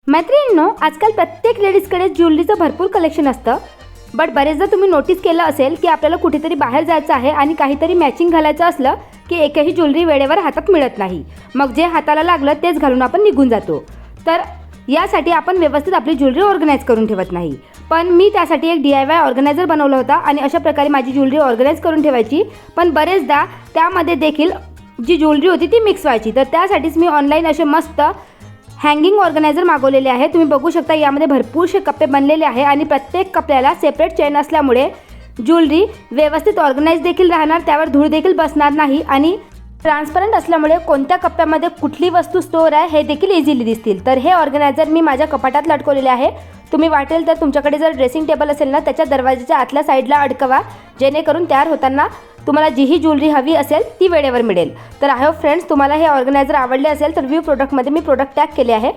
मैत्रिणींनो, आजकाल प्रत्येक लेडीजकडे ज्वेलरीचं भरपूर कलेक्शन असतं. बट बरेचदा तुम्ही नोटीस केलं असेल की आपल्याला कुठेतरी बाहेर जायचं आहे आणि काहीतरी मॅचिंग घालायचं असलं की एकही ज्वेलरी वेळेवर हातात मिळत नाही. मग जे हाताला लागलं तेच घालून आपण निघून जातो. तर यासाठी आपण व्यवस्थित आपली ज्वेलरी ऑर्गनाईज करून ठेवत नाही. पण मी त्यासाठी एक DIY ऑर्गनायझर बनवला होता आणि अशा प्रकारे माझी ज्वेलरी ऑर्गनाईज करून ठेवायची. पण बरेचदा त्यामध्ये देखील जी ज्वेलरी होती ती मिक्स व्हायची. तर त्यासाठीच मी ऑनलाईन असे मस्त हँगिंग ऑर्गनायझर मागवलेले आहे. तुम्ही बघू शकता यामध्ये भरपूरसे कप्पे बनलेले आहे आणि प्रत्येक कप्प्याला सेपरेट चेन असल्यामुळे ज्वेलरी व्यवस्थित ऑर्गनाइज देखील राहणार, त्यावर धूळ देखील बसणार नाही आणि ट्रान्सपरंट असल्यामुळे कोणत्या कप्प्यामध्ये कुठली वस्तू स्टोअर आहे हे देखील इझिली दिसतील. तर हे ऑर्गनायझर मी माझ्या कपाटात लटकवलेले आहे. तुम्ही वाटेल तर तुमच्याकडे जर ड्रेसिंग टेबल असेल ना, त्याच्या दरवाजाच्या आतल्या साईडला अडकवा, जेणेकरून तयार होताना तुम्हाला जीही ज्वेलरी हवी असेल ती वेळेवर मिळेल. तर आय होप फ्रेंड्स तुम्हाला हे ऑर्गनायझर आवडले असेल तर व्ह्यू प्रोडक्टमध्ये मी प्रोडक्ट टॅग केले आहे.